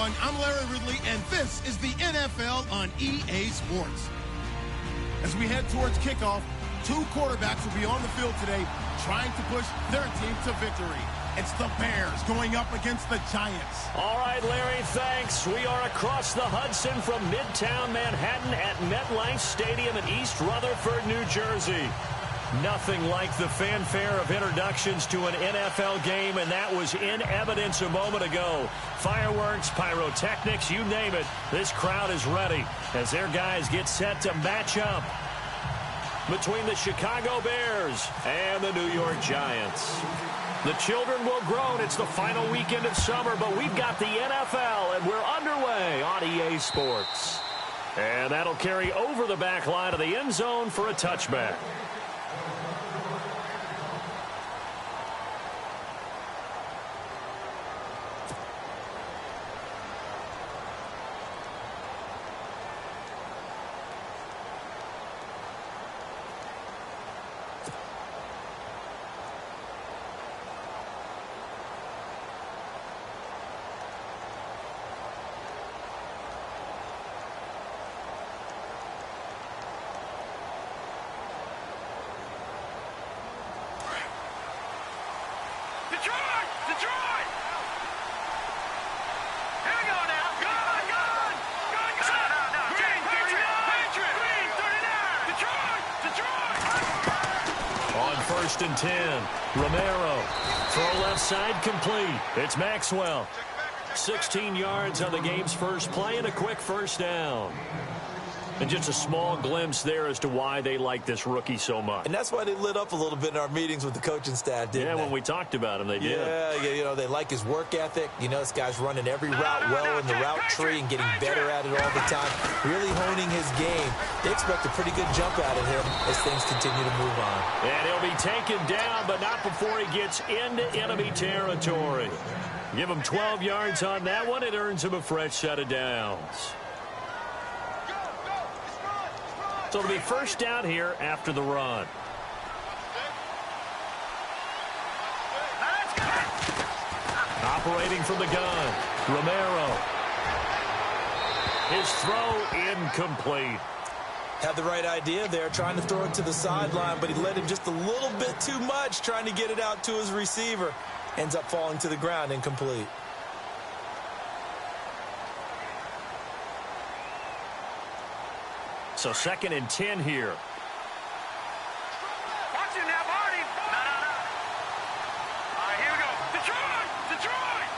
everyone. I'm Larry Ridley, and this is the NFL on EA Sports. As we head towards kickoff, two quarterbacks will be on the field today trying to push their team to victory. It's the Bears going up against the Giants. All right, Larry, thanks. We are across the Hudson from Midtown Manhattan at MetLife Stadium in East Rutherford, New Jersey. Nothing like the fanfare of introductions to an NFL game, and that was in evidence a moment ago. Fireworks, pyrotechnics, you name it. This crowd is ready as their guys get set to match up between the Chicago Bears and the New York Giants. The children will groan. It's the final weekend of summer, but we've got the NFL, and we're underway on EA Sports. And that'll carry over the back line of the end zone for a touchback. First and 10. Romero. Throw left side complete. It's Maxwell. 16 yards on the game's first play and a quick first down. And just a small glimpse there as to why they like this rookie so much. And that's why they lit up a little bit in our meetings with the coaching staff, didn't they? Yeah, when we talked about him, they did. Yeah, you know, they like his work ethic. You know, this guy's running every route well in the route tree and getting better at it all the time, really honing his game. They expect a pretty good jump out of him as things continue to move on. And he'll be taken down, but not before he gets into enemy territory. Give him 12 yards on that one. It earns him a fresh set of downs. So it'll be first down here after the run. Operating from the gun, Romero. His throw incomplete. Had the right idea there, trying to throw it to the sideline, but he let him just a little bit too much, trying to get it out to his receiver. Ends up falling to the ground, incomplete. So second and 10 here. Watch it now, Barney. No. All right, here we go. Detroit.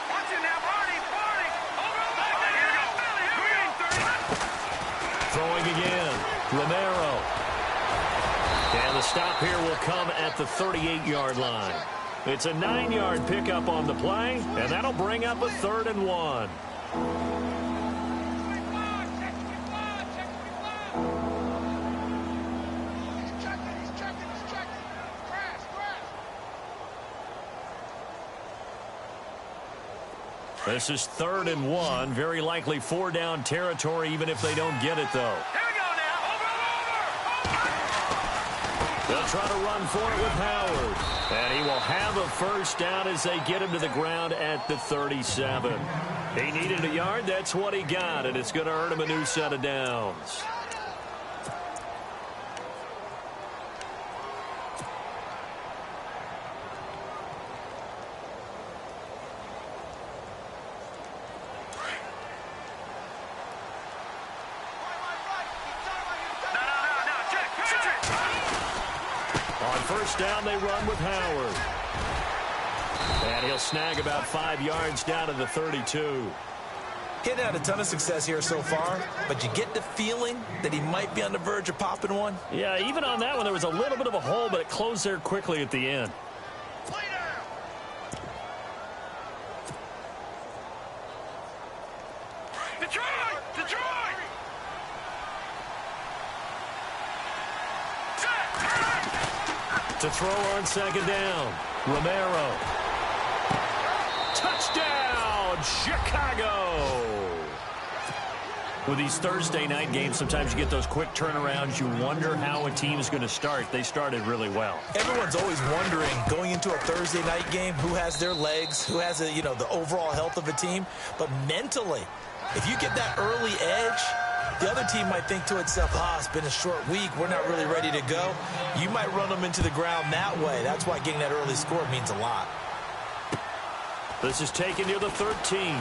Watch it now, Barney. Over. All right, here we go. Throwing again. Romero. And the stop here will come at the 38-yard line. It's a 9-yard pickup on the play, and that'll bring up a 3rd and 1. This is 3rd and 1. Very likely 4-down territory, even if they don't get it, though. Here we go now. Over. They'll try to run for it with Howard. And he will have a first down as they get him to the ground at the 37. He needed a yard. That's what he got, and it's going to earn him a new set of downs. First down, they run with Howard. And he'll snag about 5 yards down to the 32. He's had a ton of success here so far, but you get the feeling that he might be on the verge of popping one. Yeah, even on that one, there was a little bit of a hole, but it closed there quickly at the end. Detroit! To throw on second down, Romero. Touchdown, Chicago! With these Thursday night games, sometimes you get those quick turnarounds. You wonder how a team is going to start. They started really well. Everyone's always wondering, going into a Thursday night game, who has their legs, who has the overall health of a team. But mentally, if you get that early edge, the other team might think to itself, it's been a short week, we're not really ready to go. You might run them into the ground that way. That's why getting that early score means a lot. This is taken near the 13.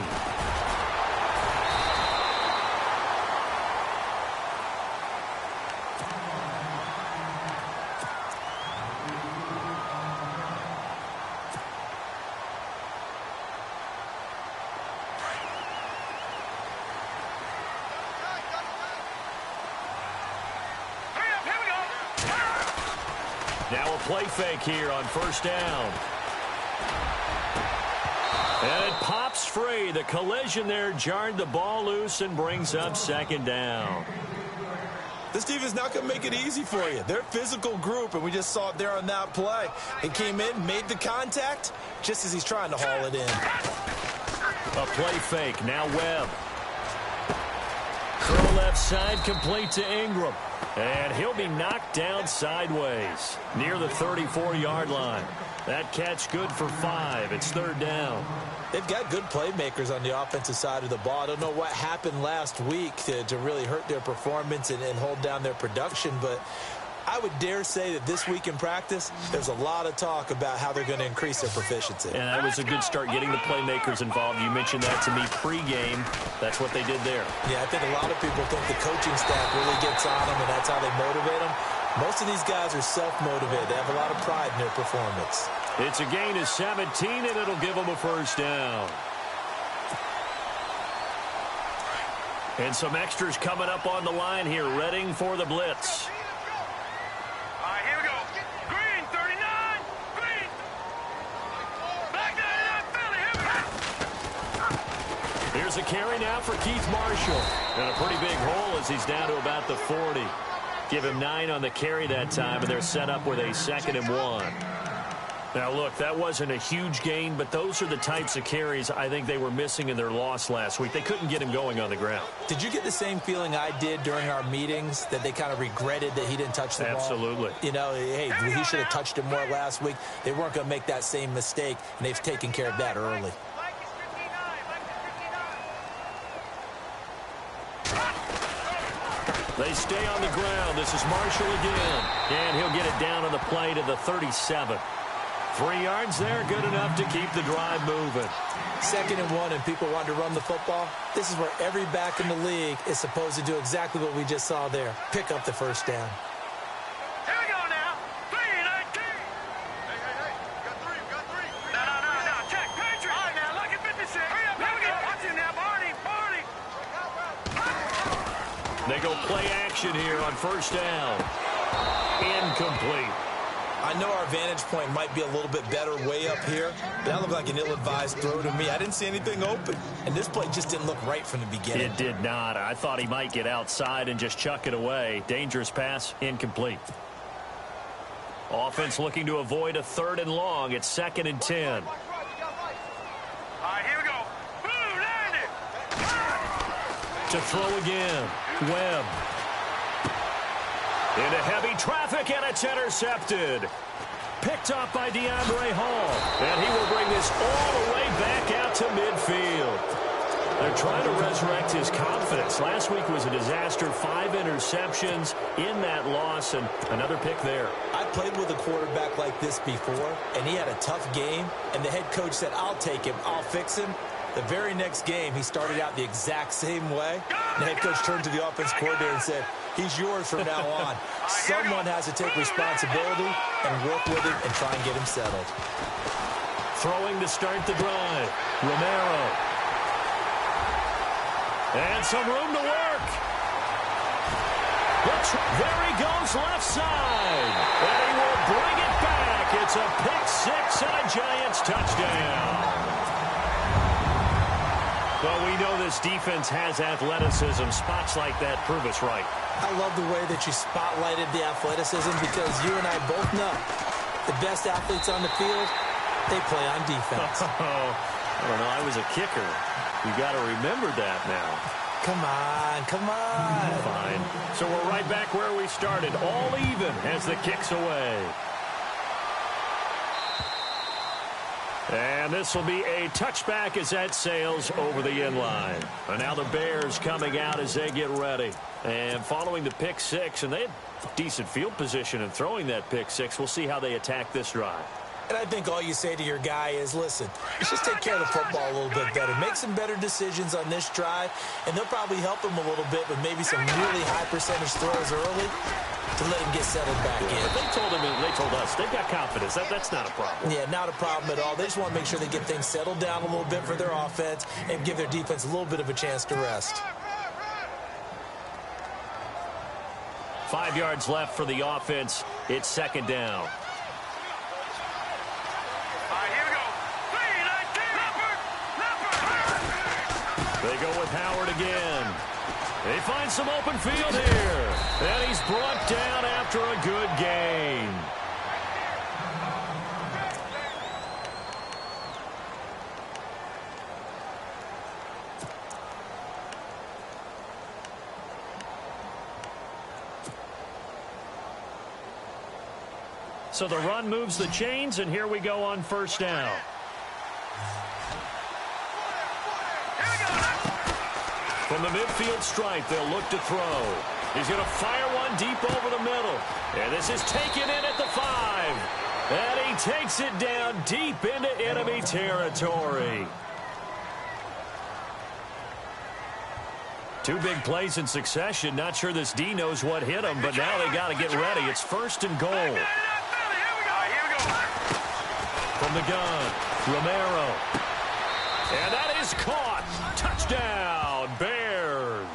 Now a play fake here on first down. And it pops free. The collision there jarred the ball loose and brings up second down. This defense is not going to make it easy for you. They're a physical group, and we just saw it there on that play. He came in, made the contact, just as he's trying to haul it in. A play fake. Now Webb. Throw left side, complete to Ingram. And he'll be knocked down sideways near the 34-yard line. That catch good for 5. It's third down. They've got good playmakers on the offensive side of the ball. I don't know what happened last week to really hurt their performance and hold down their production, but I would dare say that this week in practice, there's a lot of talk about how they're going to increase their proficiency. And that was a good start, getting the playmakers involved. You mentioned that to me pregame. That's what they did there. Yeah, I think a lot of people think the coaching staff really gets on them, and that's how they motivate them. Most of these guys are self-motivated. They have a lot of pride in their performance. It's a gain of 17, and it'll give them a first down. And some extras coming up on the line here, readying for the blitz. All right, here we go. Green, 39. Green. Back there, Philly. Here's a carry now for Keith Marshall. And a pretty big hole as he's down to about the 40. Give him 9 on the carry that time, and they're set up with a 2nd and 1. Now, look, that wasn't a huge gain, but those are the types of carries I think they were missing in their loss last week. They couldn't get him going on the ground. Did you get the same feeling I did during our meetings, that they kind of regretted that he didn't touch the ball? Absolutely. You know, hey, he should have touched it more last week. They weren't going to make that same mistake, and they've taken care of that early. They stay on the ground. This is Marshall again. And he'll get it down on the play to the 37. 3 yards there, good enough to keep the drive moving. 2nd and 1, and people want to run the football. This is where every back in the league is supposed to do exactly what we just saw there. Pick up the first down. Here we go now. 3-19. Hey. Got three. No. Check. Patriot. All right, now, look at 56. Hurry up. Here we go. Watch him now. Barney. They go play action here on first down. Incomplete. I know our vantage point might be a little bit better way up here, but that looked like an ill-advised throw to me. I didn't see anything open, and this play just didn't look right from the beginning. It did not. I thought he might get outside and just chuck it away. Dangerous pass, incomplete. Offense looking to avoid a 3rd and long. It's 2nd and 10. All right, here we go. Boom, landed. To throw again. Webb. Into heavy traffic, and it's intercepted. Picked up by DeAndre Hall. And he will bring this all the way back out to midfield. They're trying to resurrect his confidence. Last week was a disaster. 5 interceptions in that loss, and another pick there. I played with a quarterback like this before, and he had a tough game, and the head coach said, I'll take him, I'll fix him. The very next game, he started out the exact same way. And the head coach turned to the offense coordinator and said, he's yours from now on. Someone has to take responsibility and work with him and try and get him settled. Throwing to start the drive. Romero. And some room to work. There he goes left side. And he will bring it back. It's a pick 6 and a Giants touchdown. Well, we know this defense has athleticism. Spots like that prove us right. I love the way that you spotlighted the athleticism, because you and I both know the best athletes on the field, they play on defense. I don't know. I was a kicker. You got to remember that now. Come on, come on. Fine. So we're right back where we started, all even as the kick's away. And this will be a touchback as that sails over the end line. And now the Bears coming out as they get ready. And following the pick six, and they had decent field position in throwing that pick six. We'll see how they attack this drive. And I think all you say to your guy is, listen, let's just take care of the football a little bit better. Make some better decisions on this drive, and they'll probably help him a little bit with maybe some really high percentage throws early to let him get settled back in. They told us they've got confidence. That's not a problem. Yeah, not a problem at all. They just want to make sure they get things settled down a little bit for their offense and give their defense a little bit of a chance to rest. 5 yards left for the offense. It's second down. They go with Howard again. They find some open field here. And he's brought down after a good gain. So the run moves the chains, and here we go on first down. From the midfield stripe, they'll look to throw. He's going to fire one deep over the middle. And this is taken in at the 5. And he takes it down deep into enemy territory. 2 big plays in succession. Not sure this D knows what hit him, but now they got to get ready. It's first and goal. From the gun, Romero. And that is caught. Touchdown, Bears.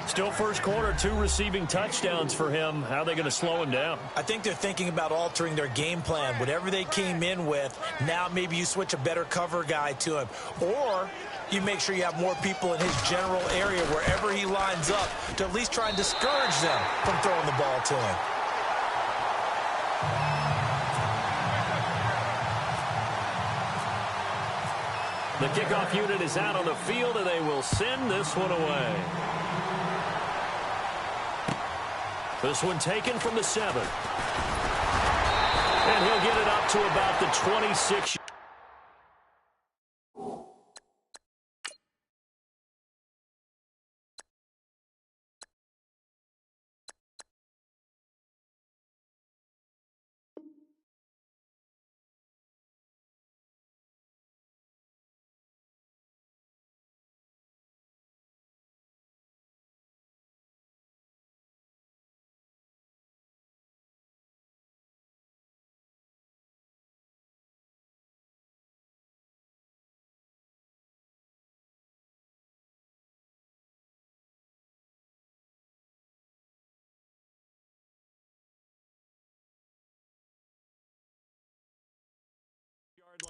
Still first quarter, 2 receiving touchdowns for him. How are they going to slow him down? I think they're thinking about altering their game plan. Whatever they came in with, now maybe you switch a better cover guy to him. Or you make sure you have more people in his general area wherever he lines up to at least try and discourage them from throwing the ball to him. The kickoff unit is out on the field, and they will send this one away. This one taken from the 7. And he'll get it up to about the 26.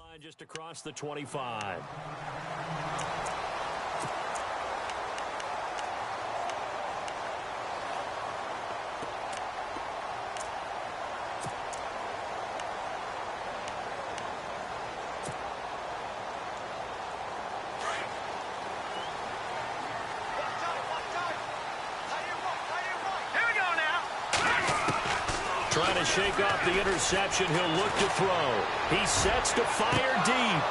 Line just across the 25. Trying to shake off the interception. He'll look to throw. He sets to fire deep.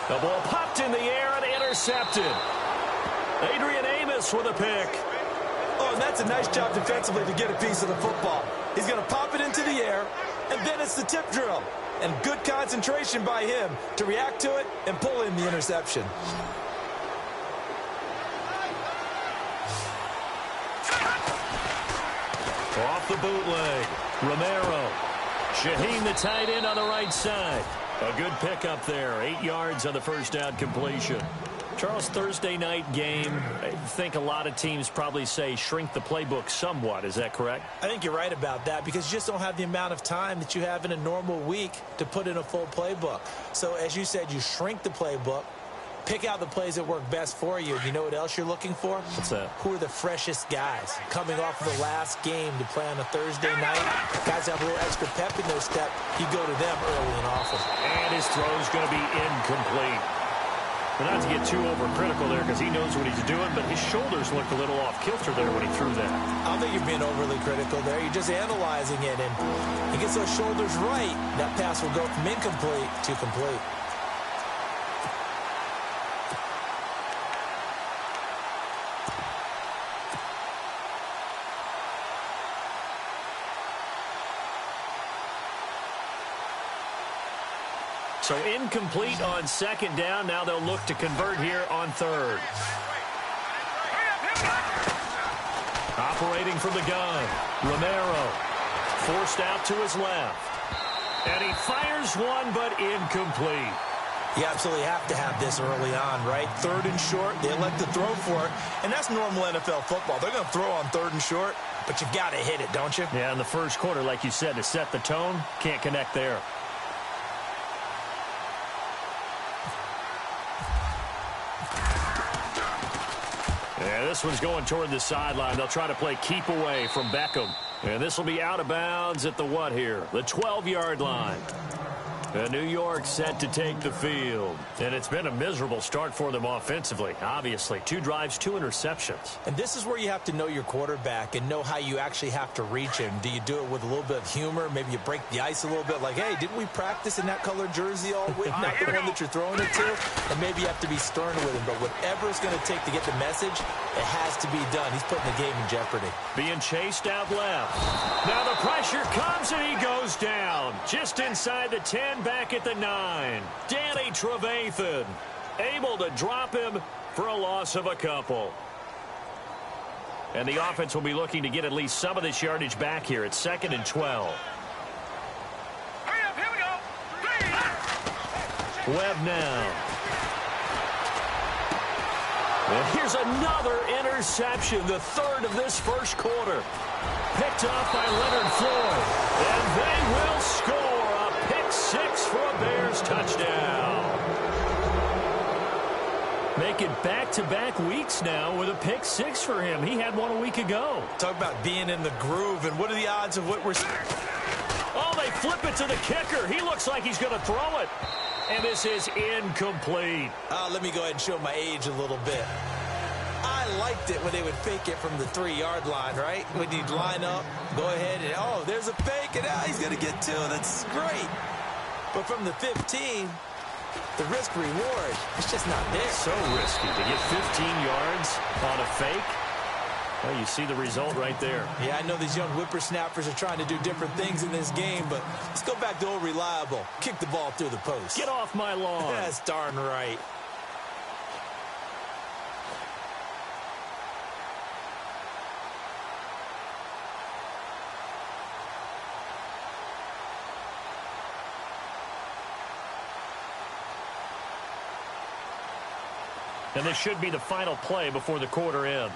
The ball popped in the air and intercepted. Adrian Amos with a pick. Oh, and that's a nice job defensively to get a piece of the football. He's going to pop it into the air, and then it's the tip drill. And good concentration by him to react to it and pull in the interception. Off the bootleg, Romero. Shaheen, the tight end, on the right side. A good pickup there. 8 yards on the first down completion. Charles, Thursday night game, I think a lot of teams probably say shrink the playbook somewhat. Is that correct? I think you're right about that because you just don't have the amount of time that you have in a normal week to put in a full playbook. So, as you said, you shrink the playbook. Pick out the plays that work best for you. You know what else you're looking for? What's that? Who are the freshest guys coming off of the last game to play on a Thursday night? Guys have a little extra pep in their step. You go to them early and often. And his throw is going to be incomplete. Well, not to get too overcritical there because he knows what he's doing, but his shoulders looked a little off kilter there when he threw that. I don't think you're being overly critical there. You're just analyzing it, and he gets those shoulders right. That pass will go from incomplete to complete. So incomplete on second down. Now they'll look to convert here on third. Operating from the gun, Romero forced out to his left. And he fires one, but incomplete. You absolutely have to have this early on, right? Third and short, they elect to throw for it. And that's normal NFL football. They're going to throw on third and short, but you've got to hit it, don't you? Yeah, in the first quarter, like you said, to set the tone, can't connect there. Yeah, this one's going toward the sideline. They'll try to play keep away from Beckham. And this will be out of bounds at the what here? The 12-yard line. New York set to take the field. And it's been a miserable start for them offensively. Obviously, 2 drives, 2 interceptions. And this is where you have to know your quarterback and know how you actually have to reach him. Do you do it with a little bit of humor? Maybe you break the ice a little bit like, hey, didn't we practice in that colored jersey all week? Not the one that you're throwing it to. And maybe you have to be stern with him. But whatever it's going to take to get the message, it has to be done. He's putting the game in jeopardy. Being chased out left. Now the pressure comes and he goes down. Just inside the 10, back at the 9. Danny Trevathan able to drop him for a loss of a couple. And the offense will be looking to get at least some of this yardage back here at 2nd and 12. Hurry up, here we go. Webb now. And here's another interception, the 3rd of this first quarter. Picked off by Leonard Floyd. And they will score a pick 6 for a Bears touchdown. Make it back-to-back weeks now with a pick 6 for him. He had one a week ago. Talk about being in the groove, and what are the odds of what we're... Oh, they flip it to the kicker. He looks like he's going to throw it. And this is incomplete. Let me go ahead and show my age a little bit. I liked it when they would fake it from the 3-yard line, right? When you'd line up, go ahead and, oh, there's a fake, and he's going to get 2. That's great. But from the 15, the risk-reward, it's just not there. So risky to get 15 yards on a fake. Well, you see the result right there. Yeah, I know these young whippersnappers are trying to do different things in this game, but let's go back to old reliable. Kick the ball through the post. Get off my lawn. That's darn right. And this should be the final play before the quarter ends.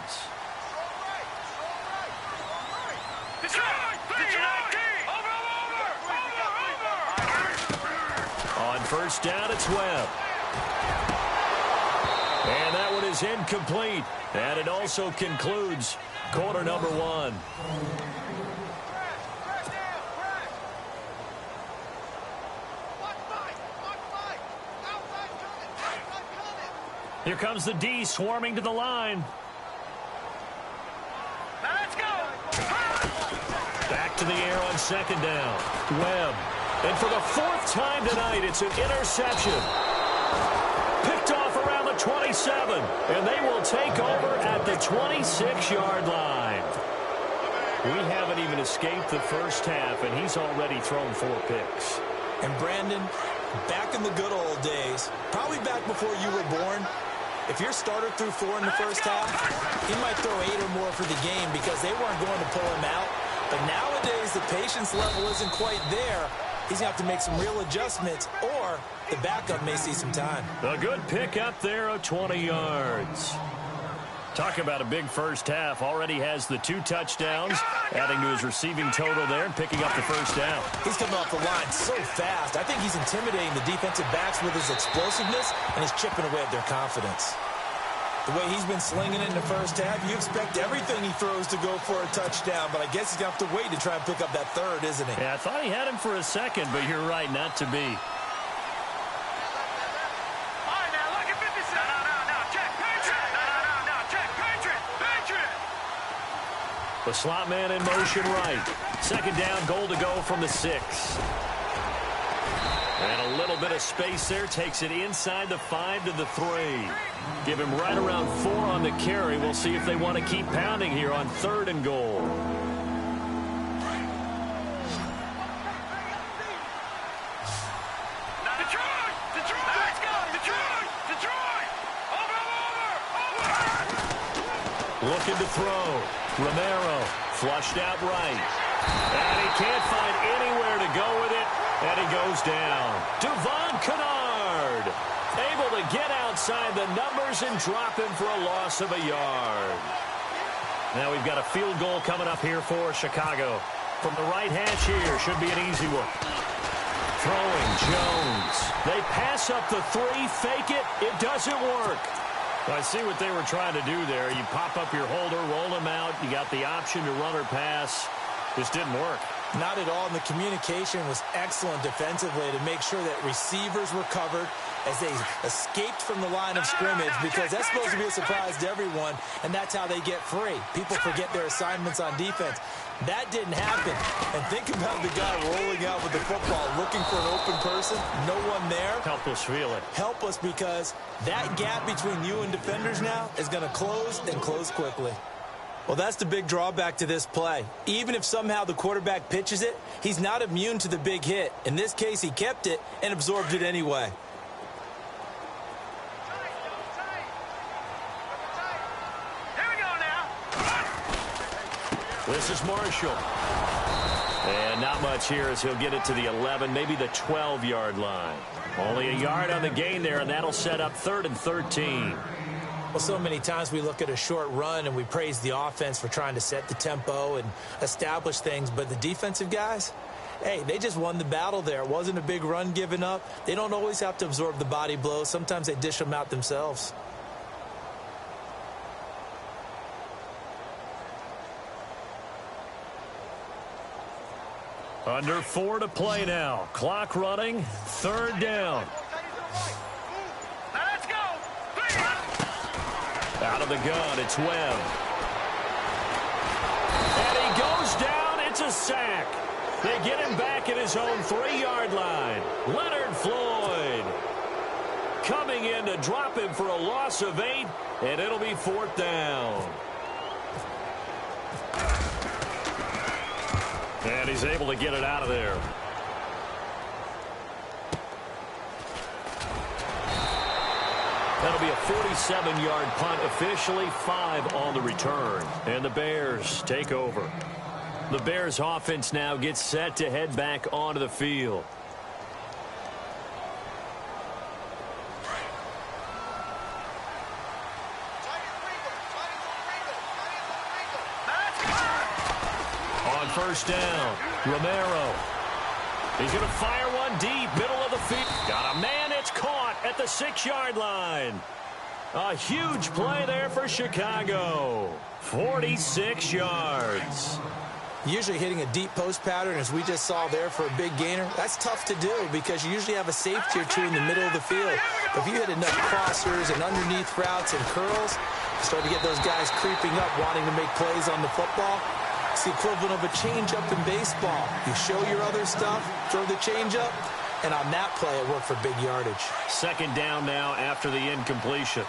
On first down, it's Webb. And that one is incomplete. And it also concludes quarter number 1. Here comes the D swarming to the line. Now let's go. Back to the air on second down. Webb. And for the 4th time tonight, it's an interception. Picked off around the 27. And they will take over at the 26-yard line. We haven't even escaped the first half, and he's already thrown 4 picks. And Brandon, back in the good old days, probably back before you were born, if your starter threw 4 in the first half, he might throw 8 or more for the game because they weren't going to pull him out. But nowadays, the patience level isn't quite there. He's going to have to make some real adjustments, or the backup may see some time. A good pick up there of 20 yards. Talk about a big first half. Already has the 2 touchdowns, adding to his receiving total there and picking up the first down. He's coming off the line so fast. I think he's intimidating the defensive backs with his explosiveness, and he's chipping away at their confidence. The way he's been slinging it in the first half, you expect everything he throws to go for a touchdown, but I guess he's going to have to wait to try and pick up that 3rd, isn't he? Yeah, I thought he had him for a second, but you're right, not to be. All right, now look at 57. The slot man in motion right. Second down, goal to go from the 6. And a little bit of space there. Takes it inside the 5 to the 3. Give him right around 4 on the carry. We'll see if they want to keep pounding here on 3rd and goal. Looking to throw. Romero flushed out right. And he can't find anywhere to go with it. And he goes down. Devon Kennard able to get outside the numbers and drop him for a loss of a yard. Now we've got a field goal coming up here for Chicago. From the right hash here, should be an easy one. Throwing Jones. They pass up the 3, fake it. It doesn't work. I see what they were trying to do there. You pop up your holder, roll him out. You got the option to run or pass. Just didn't work. Not at all, and the communication was excellent defensively to make sure that receivers were covered as they escaped from the line of scrimmage, because that's supposed to be a surprise to everyone, and that's how they get free. People forget their assignments on defense. That didn't happen. And think about the guy rolling out with the football, looking for an open person, no one there. Helpless feeling. Helpless, because that gap between you and defenders now is going to close, and close quickly. Well, that's the big drawback to this play. Even if somehow the quarterback pitches it, he's not immune to the big hit. In this case, he kept it and absorbed it anyway. Here we go now. This is Marshall. And not much here as he'll get it to the 11, maybe the 12-yard line. Only a yard on the gain there, and that'll set up 3rd and 13. Well, so many times we look at a short run and we praise the offense for trying to set the tempo and establish things, but the defensive guys, hey, they just won the battle there. It wasn't a big run given up. They don't always have to absorb the body blows. Sometimes they dish them out themselves. Under 4 to play now. Clock running. 3rd down. Let's go. Out of the gun, it's Webb. And he goes down. It's a sack. They get him back at his own 3-yard line. Leonard Floyd coming in to drop him for a loss of 8, and it'll be 4th down. And he's able to get it out of there. That'll be a 47-yard punt, officially 5 on the return. And the Bears take over. The Bears offense now gets set to head back onto the field. On 1st down, Romero. He's going to fire one deep, middle of the field. Got a man, it's caught at the 6-yard line. A huge play there for Chicago. 46 yards. Usually hitting a deep post pattern, as we just saw there, for a big gainer, that's tough to do because you usually have a safety or two in the middle of the field. But if you hit enough crossers and underneath routes and curls, you start to get those guys creeping up, wanting to make plays on the football. It's the equivalent of a changeup in baseball. You show your other stuff, throw the changeup, and on that play, it worked for big yardage. 2nd down now after the incompletion.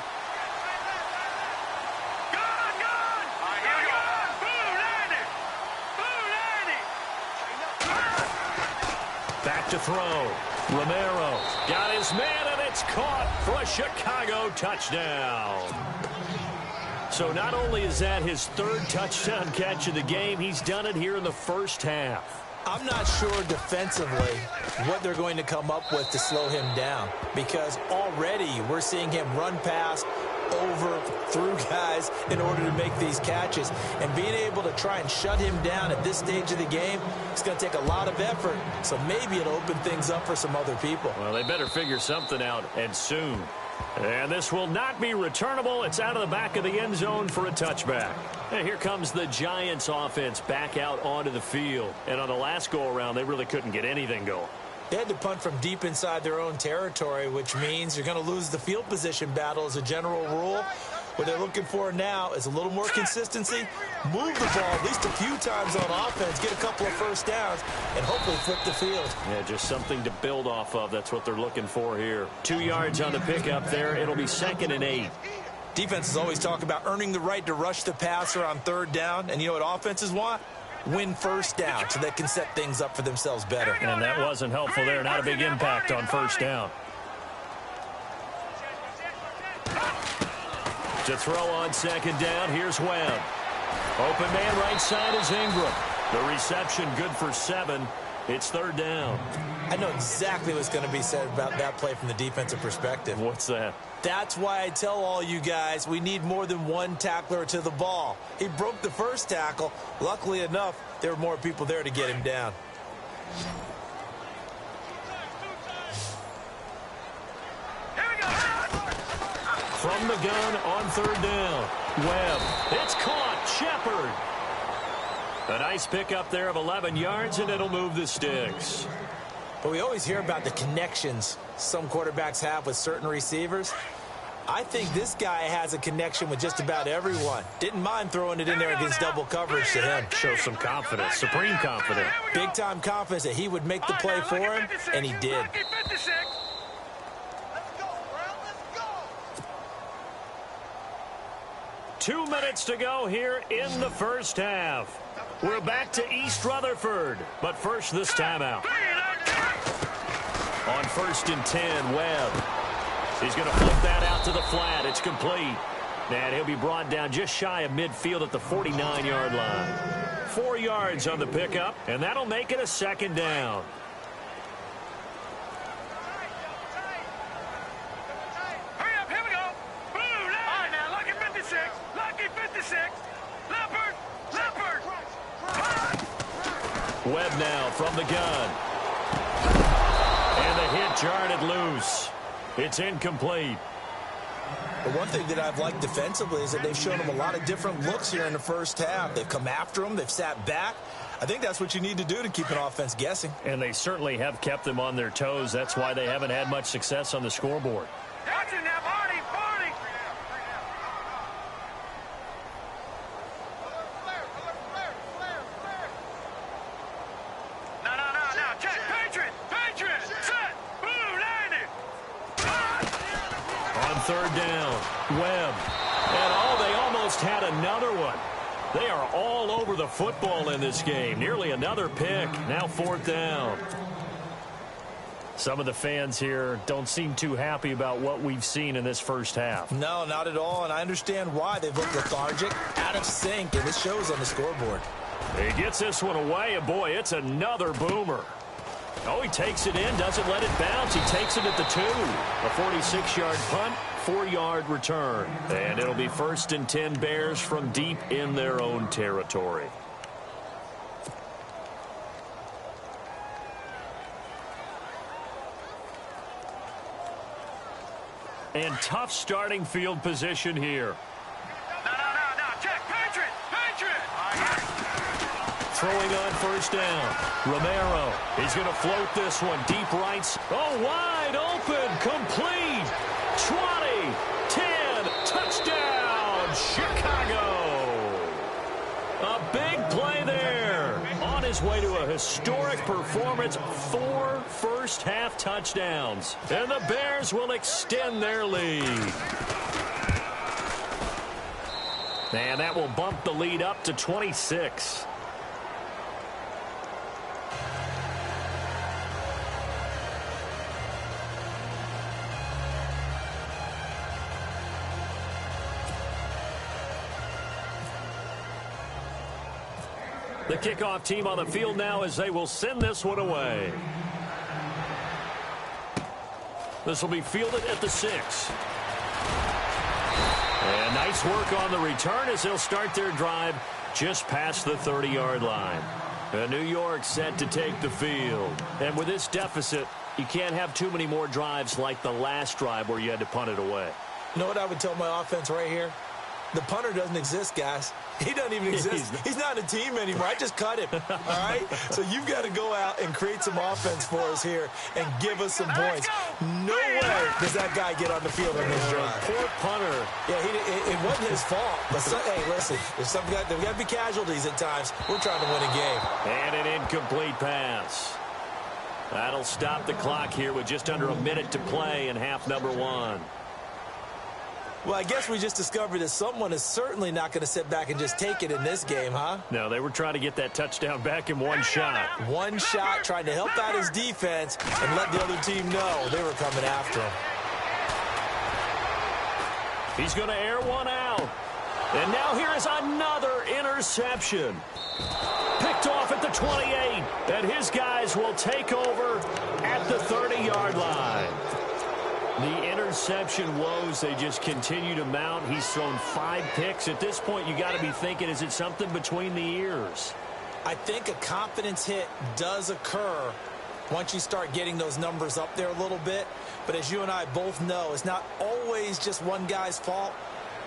Back to throw. Romero got his man, and it's caught for a Chicago touchdown. So not only is that his 3rd touchdown catch of the game, he's done it here in the 1st half. I'm not sure defensively what they're going to come up with to slow him down, because already we're seeing him run past, over, through guys in order to make these catches. And being able to try and shut him down at this stage of the game, it's going to take a lot of effort. So maybe it'll open things up for some other people. Well, they better figure something out, and soon. And this will not be returnable. It's out of the back of the end zone for a touchback. And here comes the Giants offense back out onto the field. And on the last go-around, they really couldn't get anything going. They had to punt from deep inside their own territory, which means you're going to lose the field position battle as a general rule. What they're looking for now is a little more consistency, move the ball at least a few times on offense, get a couple of first downs, and hopefully flip the field. Yeah, just something to build off of. That's what they're looking for here. 2 yards on the pickup there. It'll be 2nd and 8. Defenses always talk about earning the right to rush the passer on 3rd down, and you know what offenses want? Win first down so they can set things up for themselves better. And that wasn't helpful there. Not a big impact on first down. To throw on 2nd down, here's Webb. Open man right side is Ingram. The reception good for 7. It's 3rd down. I know exactly what's going to be said about that play from the defensive perspective. What's that? That's why I tell all you guys we need more than one tackler to the ball. He broke the first tackle. Luckily enough, there were more people there to get him down. From the gun on 3rd down. Webb. It's caught. Shepard. A nice pickup there of 11 yards, and it'll move the sticks. But we always hear about the connections some quarterbacks have with certain receivers. I think this guy has a connection with just about everyone. Didn't mind throwing it in there against double coverage to him. Shows some confidence, supreme confidence. Big-time confidence that he would make the play for him, and he did. 2 minutes to go here in the first half. We're back to East Rutherford, but first this timeout. On 1st and 10, Webb. He's going to flip that out to the flat. It's complete. And he'll be brought down just shy of midfield at the 49-yard line. 4 yards on the pickup, and that'll make it a 2nd down. Hurry up, here we go. Blue line. All right, now, lucky 56. Lucky 56. Leopard. Webb now from the gun. And the hit jarred it loose. It's incomplete. But one thing that I've liked defensively is that they've shown him a lot of different looks here in the first half. They've come after him. They've sat back. I think that's what you need to do to keep an offense guessing. And they certainly have kept them on their toes. That's why they haven't had much success on the scoreboard. Watch it now, Barney. No. Check. Patriot. Set. Blue, landed. On 3rd down, Webb. And they almost had another one. They are all over the football in this game. Nearly another pick. Now 4th down. Some of the fans here don't seem too happy about what we've seen in this first half. No, not at all, and I understand why. They've looked lethargic, out of sync, and it shows on the scoreboard. He gets this one away, and boy, it's another boomer. Oh, he takes it in, doesn't let it bounce. He takes it at the 2. A 46-yard punt, 4-yard return. And it'll be 1st and 10 Bears from deep in their own territory. And tough starting field position here. No. Check. Patriot. Throwing on 1st down. Romero. He's going to float this one. Deep rights. Oh, wide open. Complete. 20. 10. Touchdown. Chicago. A big play there. On his way to a historic performance. 4 first-half touchdowns. And the Bears will extend their lead. And that will bump the lead up to 26. The kickoff team on the field now as they will send this one away. This will be fielded at the 6. And nice work on the return as they'll start their drive just past the 30-yard line. New York set to take the field. And with this deficit, you can't have too many more drives like the last drive where you had to punt it away. You know what I would tell my offense right here? The punter doesn't exist, guys. He doesn't even exist. He's not a team anymore. I just cut him, all right? So you've got to go out and create some offense for us here and give us some points. No way does that guy get on the field on this drive. Poor punter. Yeah, it wasn't his fault. But hey, listen, there's got to be casualties at times. We're trying to win a game. And an incomplete pass. That'll stop the clock here with just under a minute to play in half number 1. Well, I guess we just discovered that someone is certainly not going to sit back and just take it in this game, huh? No, they were trying to get that touchdown back in one shot. One shot, trying to help out his defense and let the other team know they were coming after him. He's going to air one out. And now here is another interception. Picked off at the 28. And his guys will take over at the 30-yard line. The interception woes, they just continue to mount. He's thrown 5 picks. At this point, you got to be thinking, is it something between the ears? I think a confidence hit does occur once you start getting those numbers up there a little bit. But as you and I both know, it's not always just one guy's fault.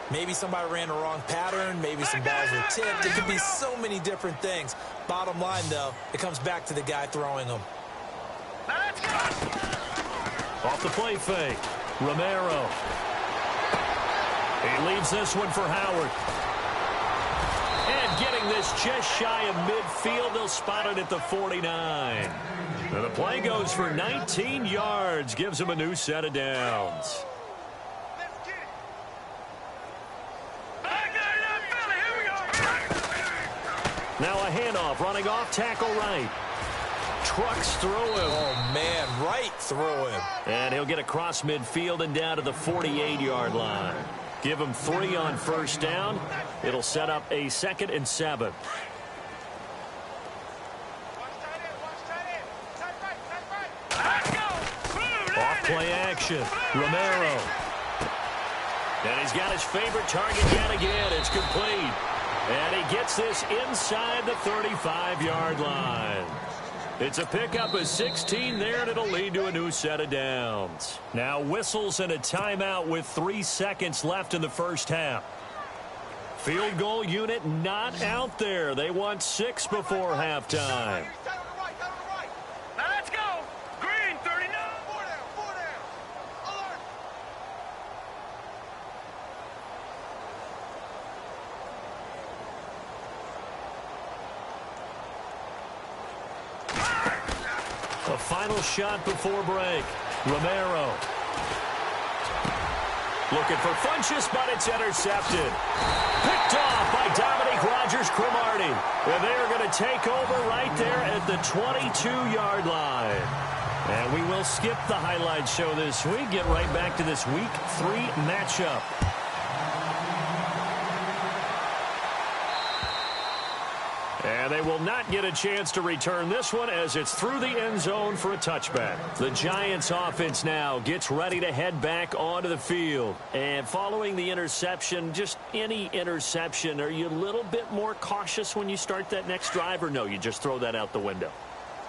Maybe somebody ran the wrong pattern. Maybe some balls were tipped. It could be so many different things. Bottom line, though, it comes back to the guy throwing them. Let's go! Off the play fake, Romero. He leaves this one for Howard. And getting this just shy of midfield, they'll spot it at the 49. And the play goes for 19 yards, gives him a new set of downs. Let's get it! Back there, here we go! Now a handoff, running off tackle right. Trucks through him. Oh, man, right through him. And he'll get across midfield and down to the 48-yard line. Give him 3 on first down. It'll set up a 2nd and 7. Off play action. Romero. And he's got his favorite target yet again. It's complete. And he gets this inside the 35-yard line. It's a pickup of 16 there, and it'll lead to a new set of downs. Now whistles and a timeout with 3 seconds left in the first half. Field goal unit not out there. They want 6 before halftime. Let's go! Green, 39! 4 down, 4 down! Alert! A final shot before break. Romero. Looking for Funchess, but it's intercepted. Picked off by Dominique Rodgers-Cromartie. And they're going to take over right there at the 22-yard line. And we will skip the highlight show this week. Get right back to this Week 3 matchup. And they will not get a chance to return this one as it's through the end zone for a touchback. The Giants offense now gets ready to head back onto the field. And following the interception, just any interception, are you a little bit more cautious when you start that next drive, or no, you just throw that out the window?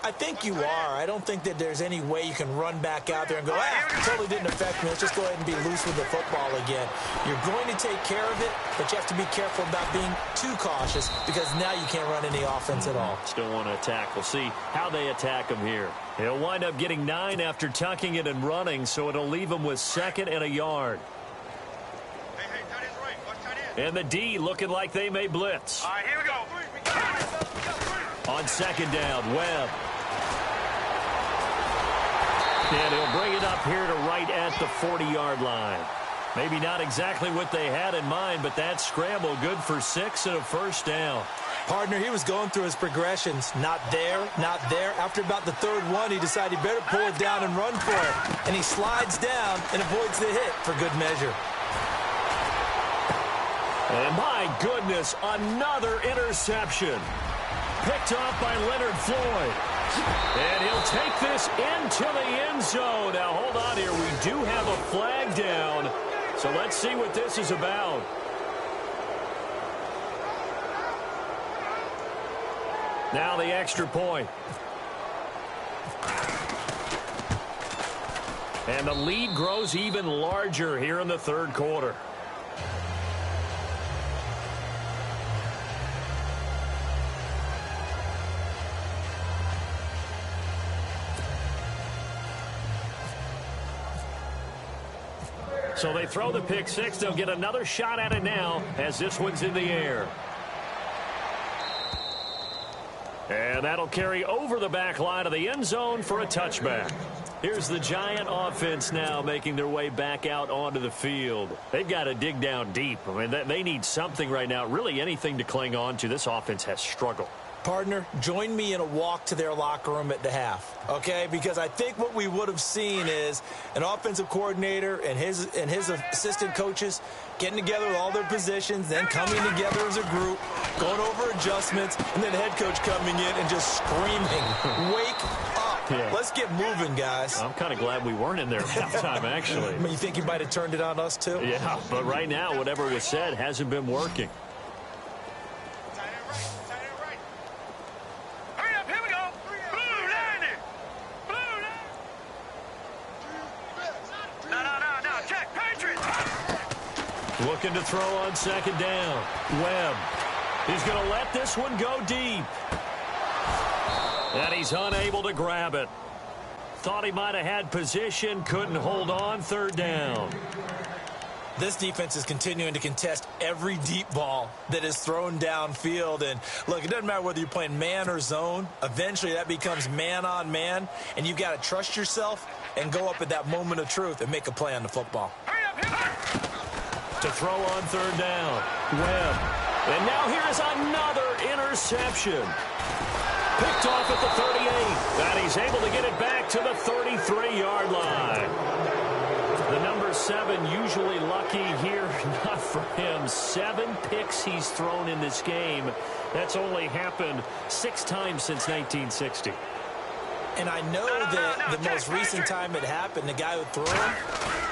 I think you are. I don't think that there's any way you can run back out there and go, totally didn't affect me. Let's just go ahead and be loose with the football again. You're going to take care of it, but you have to be careful about being too cautious because now you can't run any offense at all. Still want to attack. We'll see how they attack him here. He'll wind up getting 9 after tucking it and running, so it'll leave him with 2nd and a yard. Hey, tight end's right. Watch tight end. And the D looking like they may blitz. All right, here we go. On 2nd down, Webb. And he'll bring it up here to right at the 40-yard line. Maybe not exactly what they had in mind, but that scramble good for 6 and a first down. Partner, he was going through his progressions. Not there, not there. After about the 3rd one, he decided he better pull it down and run for it. And he slides down and avoids the hit for good measure. And my goodness, another interception. Picked off by Leonard Floyd. And he'll take this into the end zone. Now, hold on here. We do have a flag down. So let's see what this is about. Now the extra point. And the lead grows even larger here in the 3rd quarter. So they throw the pick six. They'll get another shot at it now as this one's in the air. And that'll carry over the back line of the end zone for a touchback. Here's the Giant offense now making their way back out onto the field. They've got to dig down deep. I mean, they need something right now, really anything to cling on to. This offense has struggled. Partner, join me in a walk to their locker room at the half, okay? Because I think what we would have seen is an offensive coordinator and his assistant coaches getting together with all their positions, then coming together as a group, going over adjustments, and then the head coach coming in and just screaming, wake up. Yeah. Let's get moving, guys. I'm kind of glad we weren't in there at halftime, actually. I mean, you think he might have turned it on us, too? Yeah, but right now, whatever was said hasn't been working. Looking to throw on second down. Webb. He's going to let this one go deep. And he's unable to grab it. Thought he might have had position. Couldn't hold on. Third down. This defense is continuing to contest every deep ball that is thrown downfield. And, look, it doesn't matter whether you're playing man or zone. Eventually, that becomes man on man. And you've got to trust yourself and go up at that moment of truth and make a play on the football. To throw on third down. Webb. And now here is another interception. Picked off at the 38. And he's able to get it back to the 33-yard line. The number 7 usually lucky here. Not for him. 7 picks he's thrown in this game. That's only happened 6 times since 1960. And I know that the most recent time it happened, the guy who threw him,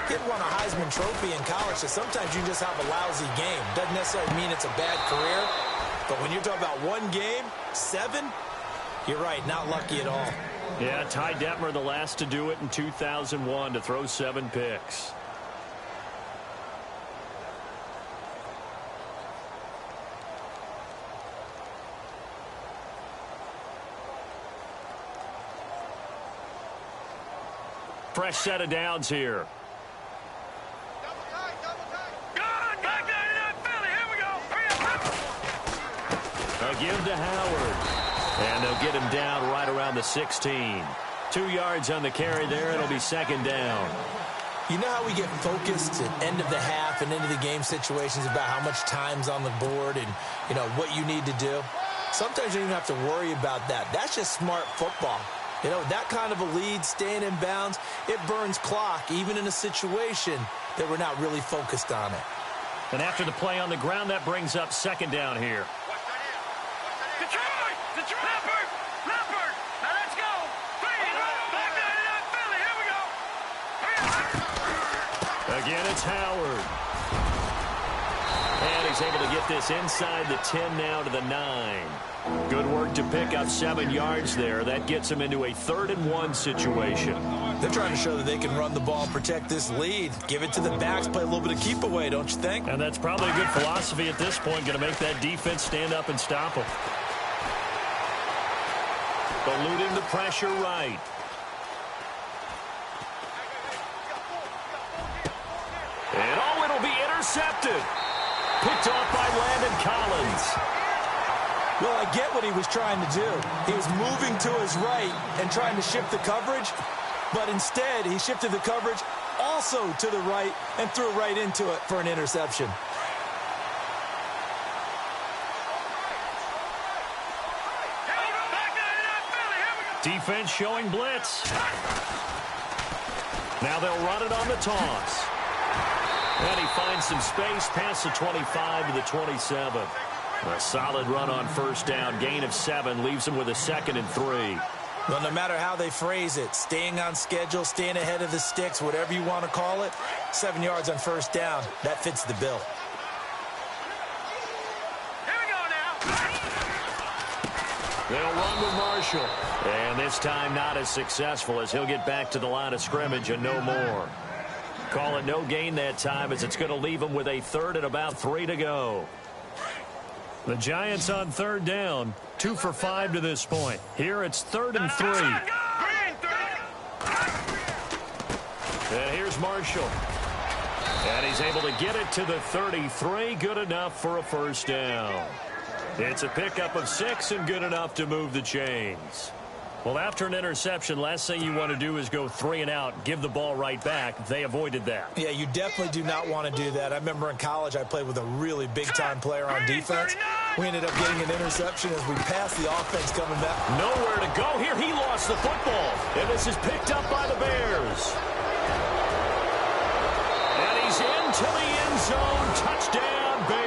he had won a Heisman Trophy in college, so sometimes you just have a lousy game. Doesn't necessarily mean it's a bad career, but when you're talking about one game, 7, you're right, not lucky at all. Yeah, Ty Detmer, the last to do it in 2001, to throw 7 picks. Fresh set of downs here. A give to Howard. And they'll get him down right around the 16. 2 yards on the carry there. It'll be second down. You know how we get focused at end of the half and into the game situations about how much time's on the board and, you know, what you need to do? Sometimes you don't even have to worry about that. That's just smart football. You know, that kind of a lead, staying in bounds, it burns clock, even in a situation that we're not really focused on it. And after the play on the ground, that brings up second down here. Leopard! Now let's go! Here we go! Again, it's Howard. And he's able to get this inside the 10 now to the 9. Good work to pick up 7 yards there. That gets him into a 3rd-and-1 situation. They're trying to show that they can run the ball and protect this lead. Give it to the backs, play a little bit of keep away, don't you think? And that's probably a good philosophy at this point, going to make that defense stand up and stop them. Eluding the pressure right. And it'll be intercepted. Picked off by Landon Collins. Well, I get what he was trying to do. He was moving to his right and trying to shift the coverage, but instead he shifted the coverage also to the right and threw right into it for an interception. Defense showing blitz. Now they'll run it on the toss. And he finds some space past the 25 to the 27. A solid run on first down. Gain of 7 leaves him with a 2nd and 3. Well, no matter how they phrase it, staying on schedule, staying ahead of the sticks, whatever you want to call it, 7 yards on first down, that fits the bill. Here we go now. They'll run with Marshall. And this time not as successful as he'll get back to the line of scrimmage and no more. Call it no gain that time as it's going to leave him with a 3rd and about 3 to go. The Giants on 3rd down, 2 for 5 to this point. Here it's 3rd and 3. And here's Marshall. And he's able to get it to the 33. Good enough for a first down. It's a pickup of 6 and good enough to move the chains. Well, after an interception, last thing you want to do is go 3 and out, give the ball right back. They avoided that. Yeah, you definitely do not want to do that. I remember in college I played with a really big-time player on defense. We ended up getting an interception as we passed the offense coming back. Nowhere to go here. He lost the football. And this is picked up by the Bears. And he's into the end zone. Touchdown, Bears.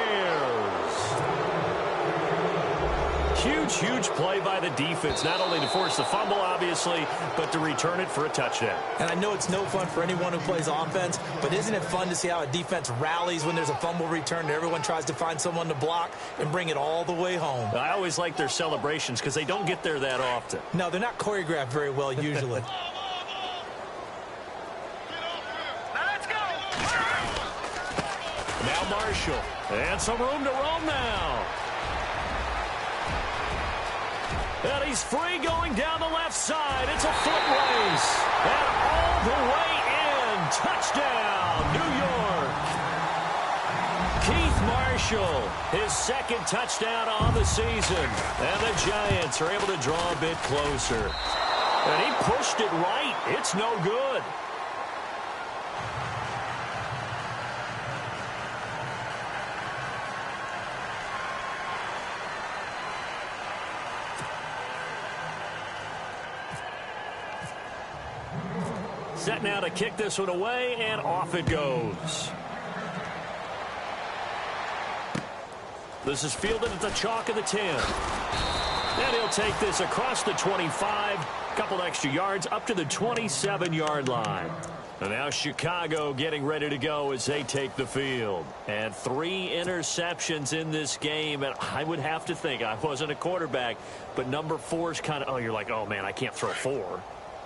Huge play by the defense, not only to force the fumble, obviously, but to return it for a touchdown. And I know it's no fun for anyone who plays offense, but isn't it fun to see how a defense rallies when there's a fumble return and everyone tries to find someone to block and bring it all the way home? I always like their celebrations because they don't get there that often. No, they're not choreographed very well usually. Now Marshall. And some room to roam now. And he's free going down the left side. It's a foot race. And all the way in. Touchdown, New York. Keith Marshall, his second touchdown on the season. And the Giants are able to draw a bit closer. And he pushed it right. It's no good. Set now to kick this one away, and off it goes. This is fielded at the chalk of the 10. And he'll take this across the 25, couple extra yards up to the 27-yard line. And now Chicago getting ready to go as they take the field. And 3 interceptions in this game, and I would have to think, I wasn't a quarterback, but number 4 is kind of, oh, you're like, oh, man, I can't throw 4.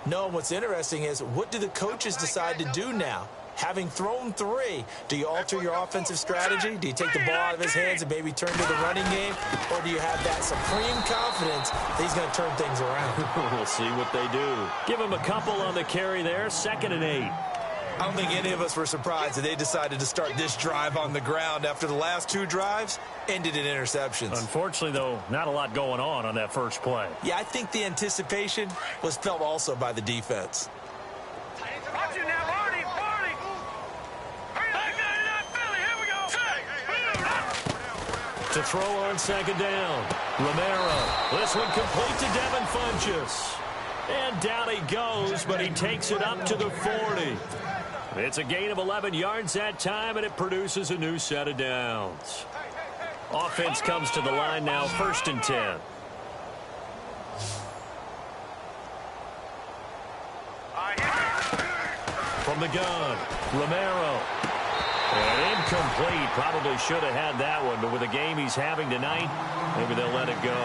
No, what's interesting is, what do the coaches decide to do now? Having thrown 3, do you alter your offensive strategy? Do you take the ball out of his hands and maybe turn to the running game? Or do you have that supreme confidence that he's going to turn things around? We'll see what they do. Give him a couple on the carry there, 2nd and 8. I don't think any of us were surprised that they decided to start this drive on the ground after the last 2 drives ended in interceptions. Unfortunately, though, not a lot going on that first play. Yeah, I think the anticipation was felt also by the defense. Watch it now, Barney. Here we go. To throw on 2nd down. Romero. This one complete to Devin Funchess. And down he goes, but he takes it up to the 40. It's a gain of 11 yards that time, and it produces a new set of downs. Offense comes to the line now, 1st and 10. From the gun, Romero. And incomplete. Probably should have had that one, but with the game he's having tonight, maybe they'll let it go.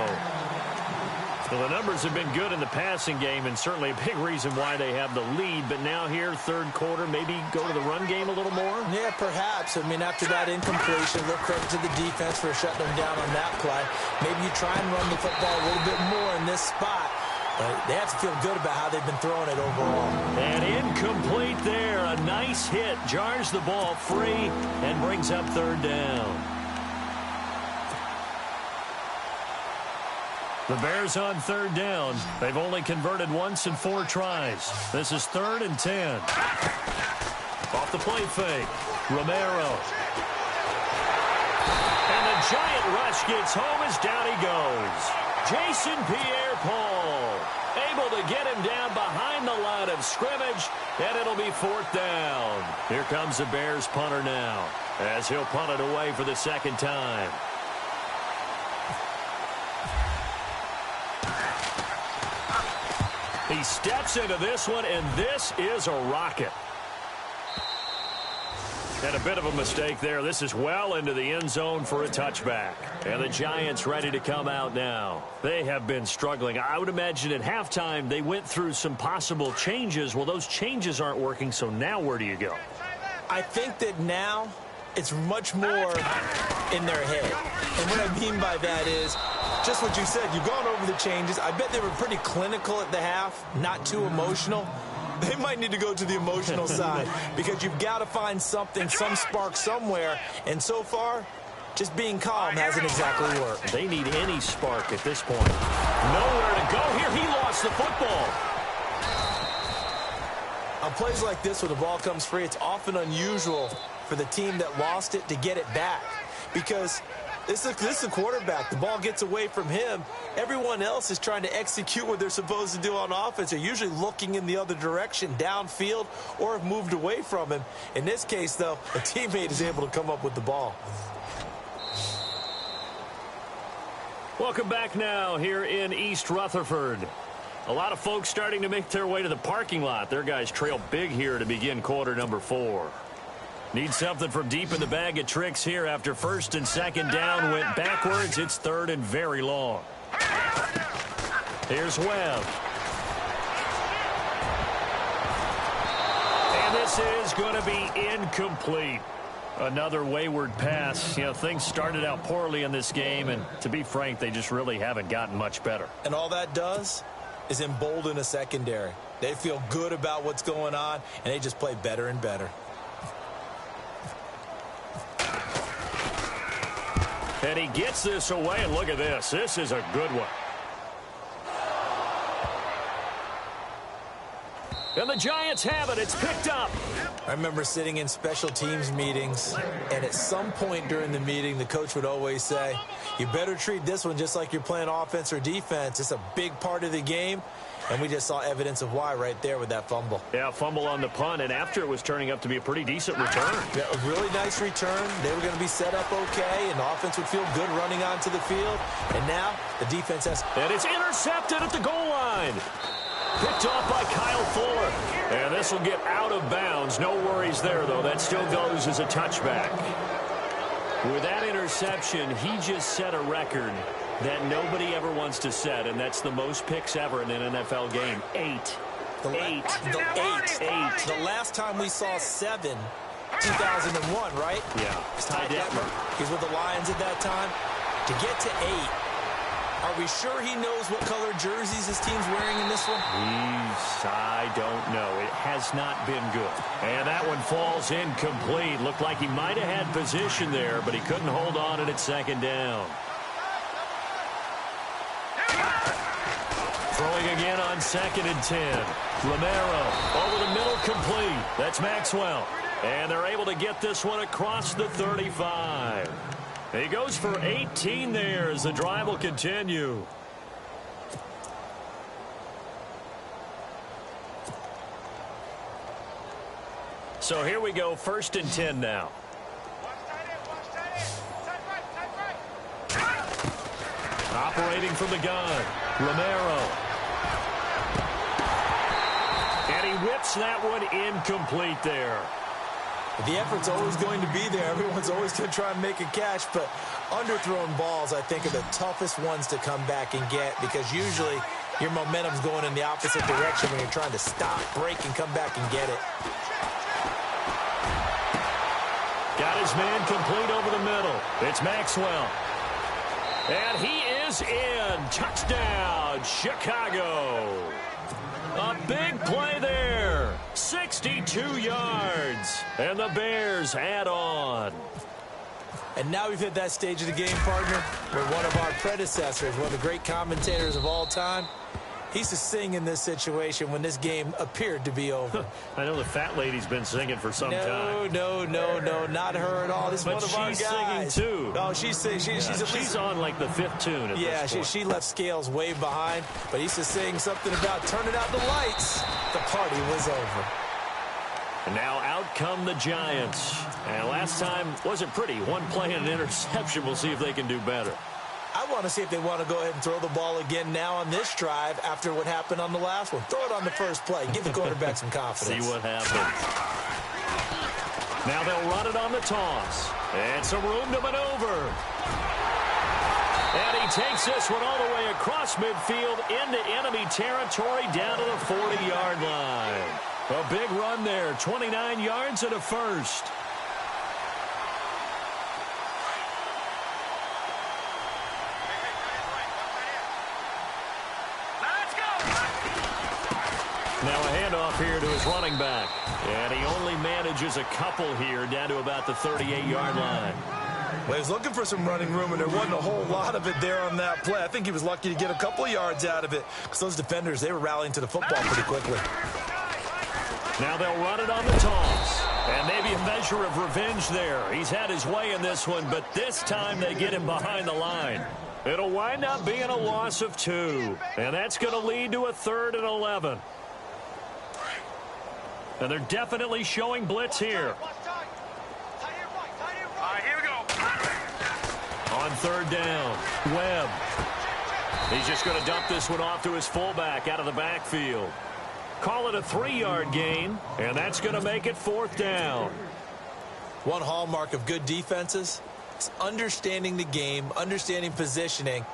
Well, the numbers have been good in the passing game, and certainly a big reason why they have the lead. But now here, 3rd quarter, maybe go to the run game a little more? Yeah, perhaps. I mean, after that incompletion, a little credit to the defense for shutting them down on that play. Maybe you try and run the football a little bit more in this spot. But they have to feel good about how they've been throwing it overall. And incomplete there. A nice hit. Jars the ball free and brings up 3rd down. The Bears on 3rd down. They've only converted once in 4 tries. This is 3rd and 10. Off the play fake. Romero. And the giant rush gets home as down he goes. Jason Pierre-Paul able to get him down behind the line of scrimmage, and it'll be 4th down. Here comes the Bears punter now as he'll punt it away for the 2nd time. He steps into this one, and this is a rocket. And a bit of a mistake there. This is well into the end zone for a touchback. And the Giants ready to come out now. They have been struggling. I would imagine at halftime they went through some possible changes. Well, those changes aren't working, so now where do you go? I think that now it's much more in their head. And what I mean by that is just what you said. You've gone over the changes. I bet they were pretty clinical at the half, not too emotional. they might need to go to the emotional side because you've got to find something, some spark somewhere. And so far, just being calm hasn't exactly worked. They need any spark at this point. Nowhere to go here. He lost the football. On plays like this where the ball comes free, it's often unusual for the team that lost it to get it back because this is a quarterback. The ball gets away from him. Everyone else is trying to execute what they're supposed to do on offense. They're usually looking in the other direction, downfield, or have moved away from him. In this case, though, a teammate is able to come up with the ball. Welcome back now here in East Rutherford. A lot of folks starting to make their way to the parking lot. Their guys trail big here to begin quarter number 4. Need something from deep in the bag of tricks here after first and second down went backwards. It's third and very long. Here's Webb. And this is going to be incomplete. Another wayward pass. You know, things started out poorly in this game, and to be frank, they just really haven't gotten much better. And all that does is embolden a secondary. They feel good about what's going on, and they just play better and better. And he gets this away, and look at this. This is a good one. And the Giants have it. It's picked up. I remember sitting in special teams meetings, and at some point during the meeting, the coach would always say, you better treat this one just like you're playing offense or defense. It's a big part of the game. And we just saw evidence of why right there with that fumble. Yeah, fumble on the punt, and after it was turning up to be a pretty decent return. Yeah, a really nice return. They were going to be set up okay, and the offense would feel good running onto the field. And now the defense has... And it's intercepted at the goal line. Picked off by Kyle Fuller. And this will get out of bounds. No worries there, though. That still goes as a touchback. With that interception, he just set a record that nobody ever wants to set, and that's the most picks ever in an NFL game. 8. Eight. The last time we saw 7, 2001, right? Yeah. Ty Detmer. He's with the Lions at that time. To get to 8, are we sure he knows what color jerseys his team's wearing in this one? I don't know. It has not been good. And that one falls incomplete. Looked like he might have had position there, but he couldn't hold on at second down. Throwing again on second and 10. Romero over the middle, complete. That's Maxwell. And they're able to get this one across the 35. He goes for 18 there as the drive will continue. So here we go, first and 10 now. Operating from the gun, Romero. And he whips that one incomplete there. The effort's always going to be there. Everyone's always going to try and make a catch, but underthrown balls, I think, are the toughest ones to come back and get because usually your momentum's going in the opposite direction when you're trying to stop, break, and come back and get it. Got his man complete over the middle. It's Maxwell. And he is in. Touchdown, Chicago. A big play there. 62 yards. And the Bears add on. And now we've hit that stage of the game, partner, where one of our predecessors, one of the great commentators of all time, he used to sing in this situation when this game appeared to be over. I know the fat lady's been singing for some time. No, not her at all. This is one of our guys. But she's singing, too. No, she's singing. She's on, like, the 5th tune at this point. She left Scales way behind, but he used to sing something about turning out the lights. The party was over. And now out come the Giants. And last time wasn't pretty. One play and an interception. We'll see if they can do better. I want to see if they want to go ahead and throw the ball again now on this drive after what happened on the last one. Throw it on the first play. Give the quarterback some confidence. See what happens. Now they'll run it on the toss. And some room to maneuver. And he takes this one all the way across midfield into enemy territory down to the 40-yard line. A big run there. 29 yards and a first. Now a handoff here to his running back. And he only manages a couple here down to about the 38-yard line. Well, he was looking for some running room, and there wasn't a whole lot of it there on that play. I think he was lucky to get a couple of yards out of it because those defenders, they were rallying to the football pretty quickly. Now they'll run it on the toss. And maybe a measure of revenge there. He's had his way in this one, but this time they get him behind the line. It'll wind up being a loss of 2. And that's going to lead to a 3rd and 11. And they're definitely showing blitz here. Here we go. On 3rd down, Webb. He's just going to dump this one off to his fullback out of the backfield. Call it a 3-yard gain, and that's going to make it 4th down. One hallmark of good defenses is understanding the game, understanding positioning,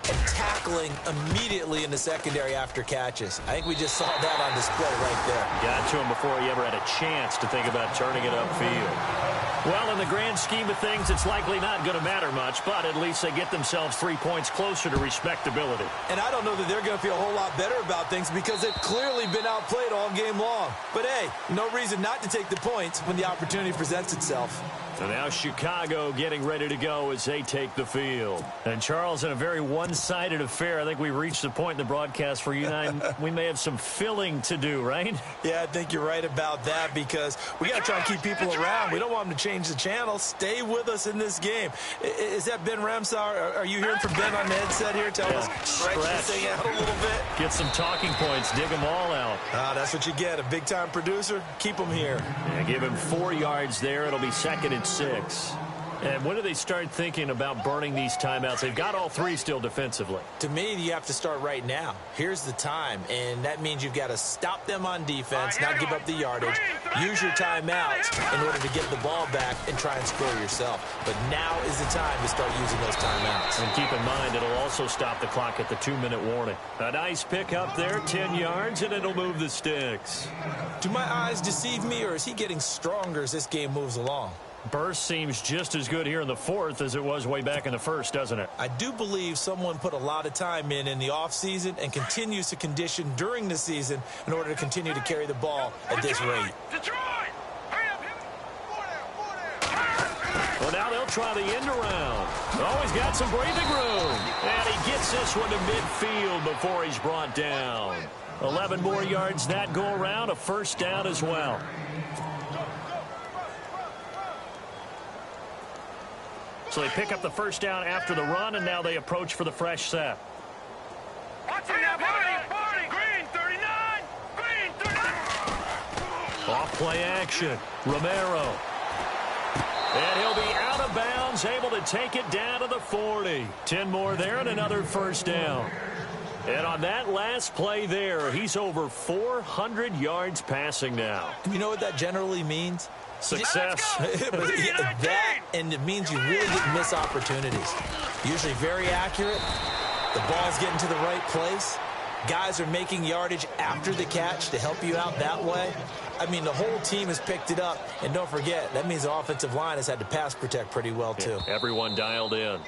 and tackling immediately in the secondary after catches. I think we just saw that on display right there. Got to him before he ever had a chance to think about turning it upfield. Well, in the grand scheme of things, it's likely not going to matter much, but at least they get themselves 3 points closer to respectability. And I don't know that they're going to feel a whole lot better about things because they've clearly been outplayed all game long. But, hey, no reason not to take the points when the opportunity presents itself. And now Chicago getting ready to go as they take the field. And, Charles, in a very one-sided affair, I think we reached the point in the broadcast where you and I, we may have some filling to do, right? Yeah, I think you're right about that because we got to try and keep people around. We don't want them to change the channel. Stay with us in this game. Is that Ben Ramsar? Are you hearing from Ben on the headset here? Tell us, stretch this thing out a little bit. Get some talking points. Dig them all out. That's what you get. A big-time producer. Keep them here. Yeah, give him 4 yards there. It'll be 2nd and 6. And when do they start thinking about burning these timeouts? They've got all 3 still defensively. To me, you have to start right now. Here's the time, and that means you've got to stop them on defense, not give up the yardage, use your timeouts in order to get the ball back and try and score yourself. But now is the time to start using those timeouts. And keep in mind, it'll also stop the clock at the 2-minute warning. A nice pick up there, 10 yards, and it'll move the sticks. Do my eyes deceive me, or is he getting stronger as this game moves along? Burst seems just as good here in the 4th as it was way back in the 1st, doesn't it? I do believe someone put a lot of time in the offseason and continues to condition during the season in order to continue to carry the ball at this rate. Well, now they'll try the end around. Oh, he's got some breathing room. And he gets this one to midfield before he's brought down. 11 more yards that go around, a 1st down as well. So they pick up the 1st down after the run, and now they approach for the fresh set. Green 39! Green 39! Off play action. Romero. And he'll be out of bounds, able to take it down to the 40. 10 more there and another 1st down. And on that last play there, he's over 400 yards passing now. You know what that generally means? Success. That, and it means you really didn't miss opportunities. Usually very accurate. The ball's getting to the right place. Guys are making yardage after the catch to help you out that way. I mean, the whole team has picked it up. And don't forget, that means the offensive line has had to pass protect pretty well, too. Yeah, everyone dialed in.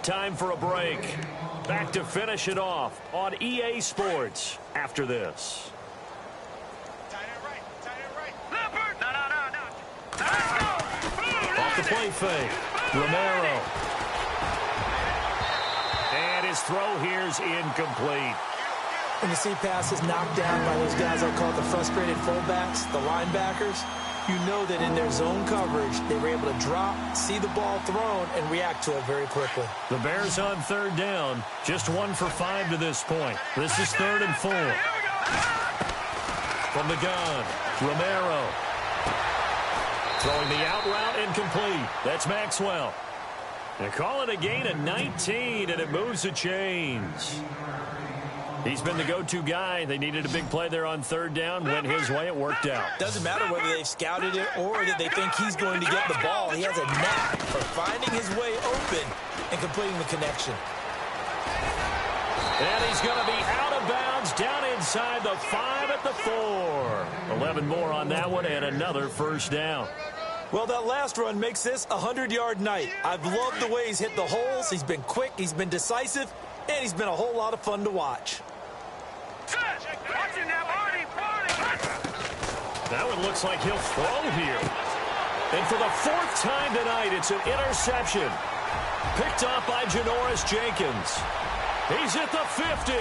Time for a break. Back to finish it off on EA Sports after this. Off the play fake. Romero. And his throw here's incomplete. When you see passes knocked down by those guys I call the frustrated fullbacks, the linebackers, you know that in their zone coverage, they were able to drop, see the ball thrown, and react to it very quickly. The Bears on 3rd down, just 1 for 5 to this point. This is 3rd and 4. From the gun, Romero. Throwing the out route incomplete. That's Maxwell. They call it a gain of 19, and it moves the chains. He's been the go-to guy. They needed a big play there on 3rd down. Went his way. It worked out. Doesn't matter whether they've scouted it or that they think he's going to get the ball. He has a knack for finding his way open and completing the connection. And he's going to be out of bounds down inside the 5 at the 4. 11 more on that one and another 1st down. Well, that last run makes this a 100-yard night. I've loved the way he's hit the holes. He's been quick, he's been decisive, and he's been a whole lot of fun to watch. That one looks like he'll throw here. And for the 4th time tonight, it's an interception. Picked off by Janoris Jenkins. He's at the 50.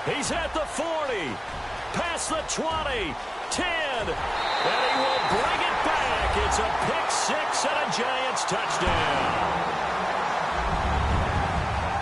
He's at the 40. Past the 20. 10. And he will bring it back. It's a pick 6 and a Giants touchdown.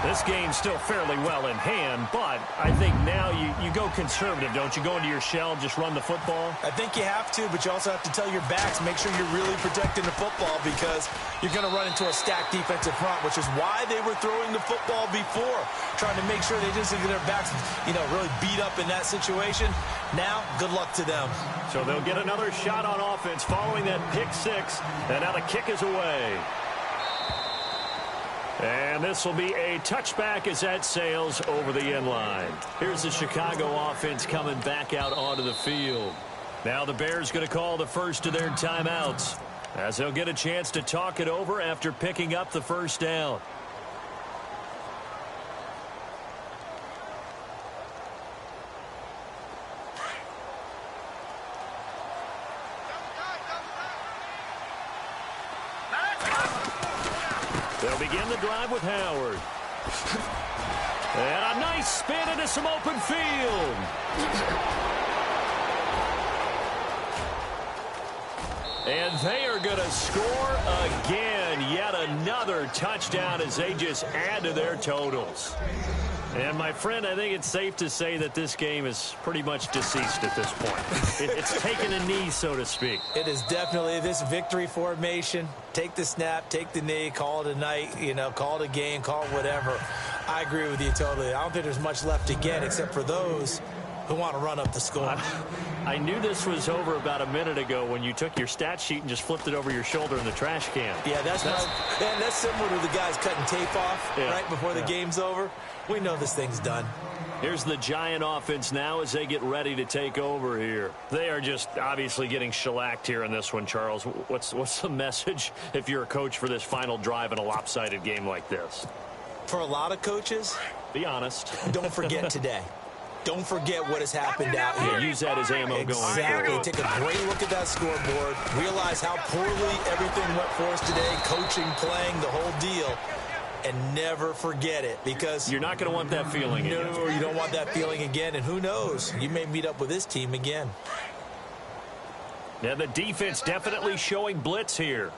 This game's still fairly well in hand, but I think now you go conservative, don't you? Go into your shell, just run the football? I think you have to, but you also have to tell your backs, make sure you're really protecting the football because you're going to run into a stacked defensive front, which is why they were throwing the football before, trying to make sure they didn't get their backs, really beat up in that situation. Now, good luck to them. So they'll get another shot on offense following that pick 6, and now the kick is away. And this will be a touchback as that sails over the end line. Here's the Chicago offense coming back out onto the field. Now the Bears going to call the first of their timeouts as they'll get a chance to talk it over after picking up the first down. They'll begin the drive with Howard. And a nice spin into some open field. And they are going to score again. Yet another touchdown as they just add to their totals. And, my friend, I think it's safe to say that this game is pretty much deceased at this point. It's taken a knee, so to speak. It is definitely this victory formation. Take the snap, take the knee, call it a night, call it a game, call it whatever. I agree with you totally. I don't think there's much left to get except for those who want to run up the score. I knew this was over about a minute ago when you took your stat sheet and just flipped it over your shoulder in the trash can. Yeah, that's similar to the guys cutting tape off right before the game's over. We know this thing's done. Here's the Giant offense now as they get ready to take over here. They are just obviously getting shellacked here in this one, Charles. What's the message if you're a coach for this final drive in a lopsided game like this? For a lot of coaches, be honest. Don't forget today. Don't forget what has happened out here. Use that as ammo going forward. Exactly. Take a great look at that scoreboard. Realize how poorly everything went for us today. Coaching, playing, the whole deal. And never forget it because you're not going to want that feeling again. No, you don't want that feeling again. And who knows? You may meet up with this team again. Now the defense definitely showing blitz here.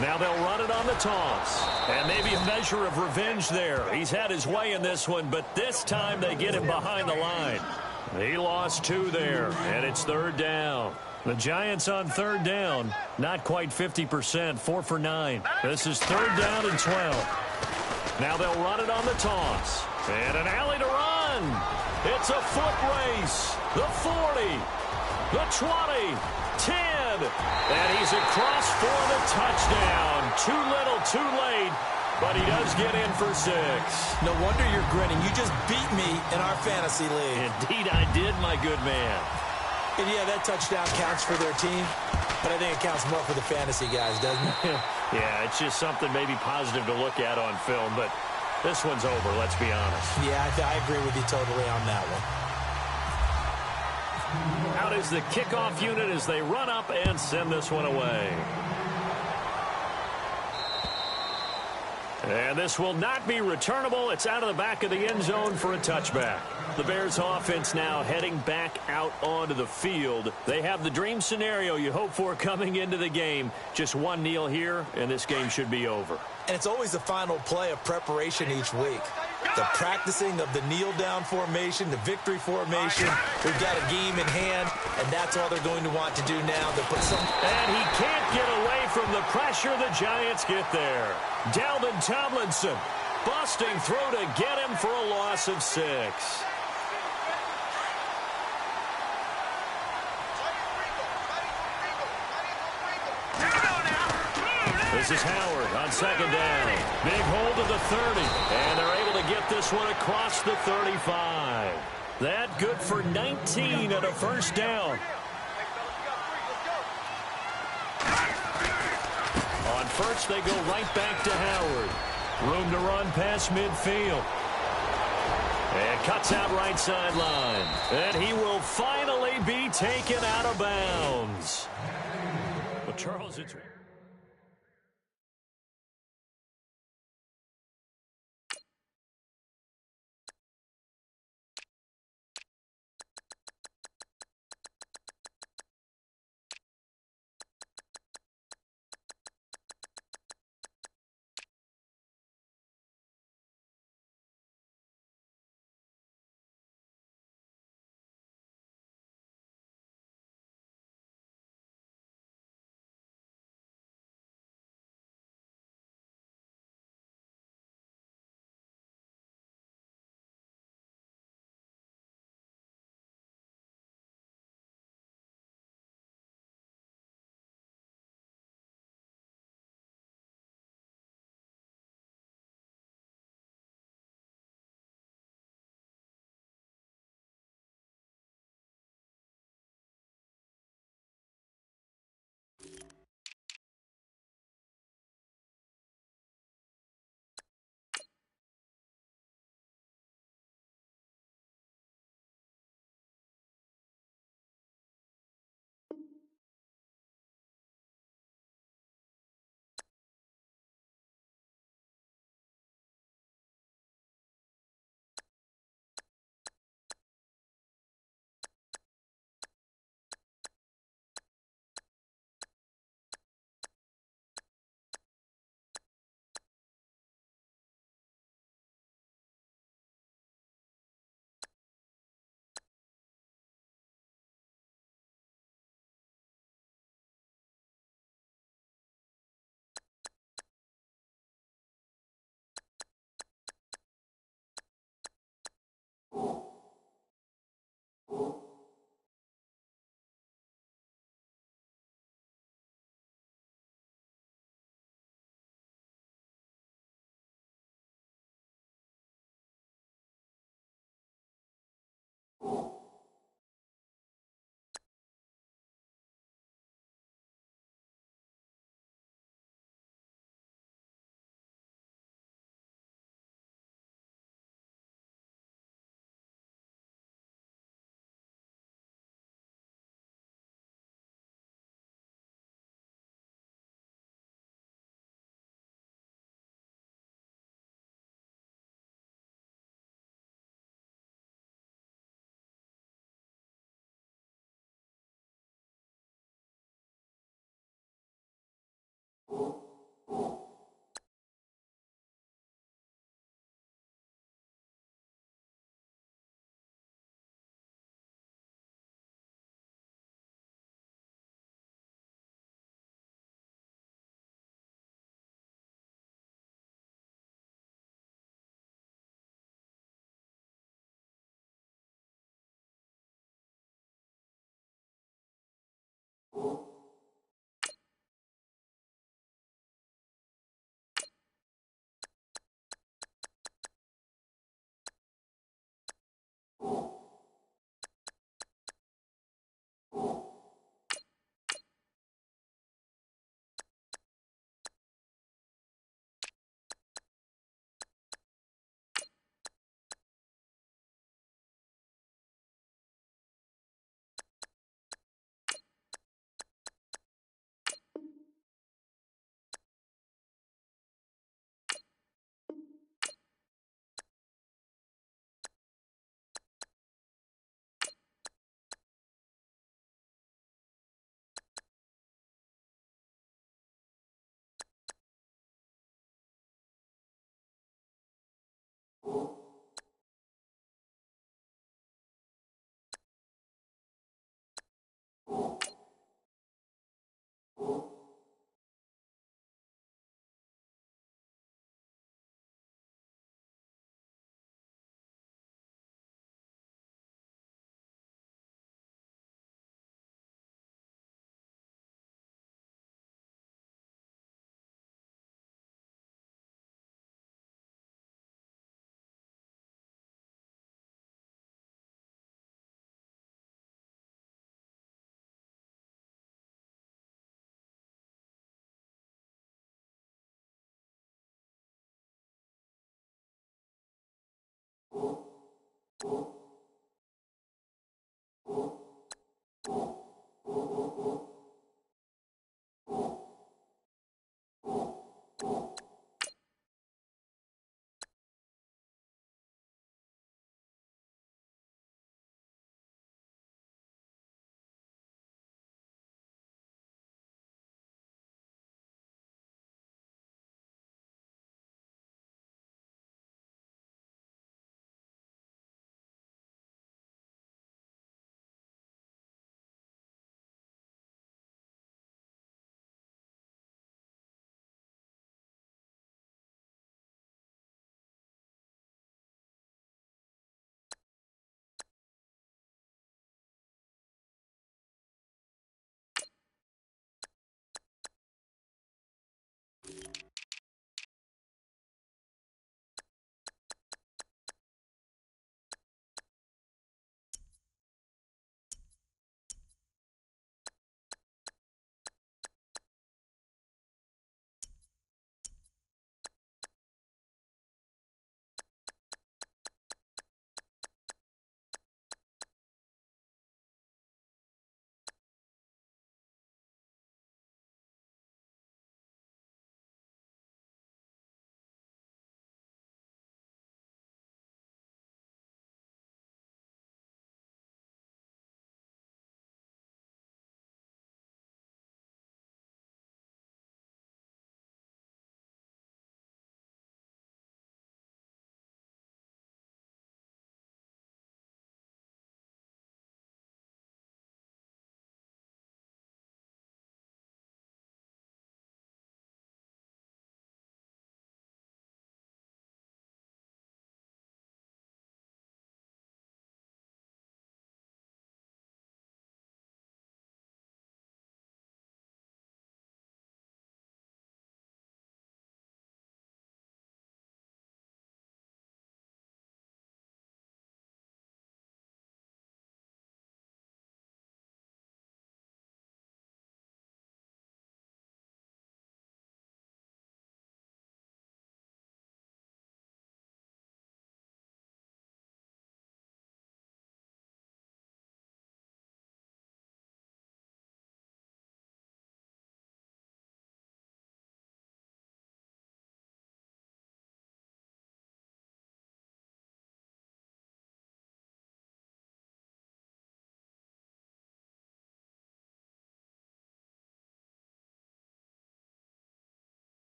Now they'll run it on the toss. And maybe a measure of revenge there. He's had his way in this one, but this time they get him behind the line. He lost 2 there, and it's 3rd down. The Giants on 3rd down, not quite 50%, 4 for 9. This is 3rd down and 12. Now they'll run it on the toss. And an alley to run. It's a foot race. The 40, the 20, 10. And he's across for the touchdown. Too little, too late. But he does get in for 6. No wonder you're grinning. You just beat me in our fantasy league. Indeed I did, my good man. And yeah, that touchdown counts for their team, but I think it counts more for the fantasy guys, doesn't it? Yeah, it's just something maybe positive to look at on film, but this one's over, let's be honest. Yeah, I agree with you totally on that one. Out is the kickoff unit as they run up and send this one away. And this will not be returnable. It's out of the back of the end zone for a touchback. The Bears offense now heading back out onto the field. They have the dream scenario you hope for coming into the game. Just one kneel here, and this game should be over. And it's always the final play of preparation each week. The practicing of the kneel-down formation, the victory formation. We've got a game in hand, and that's all they're going to want to do now. They put some... And he can't get away from the pressure. The Giants get there. Dalvin Tomlinson busting through to get him for a loss of 6. This is Howard on 2nd down. Big hold of the 30. And they're able to get this one across the 35. That good for 19 at a 1st down. On first, they go right back to Howard. Room to run past midfield. And cuts out right sideline. And he will finally be taken out of bounds. Well, Charles, it's...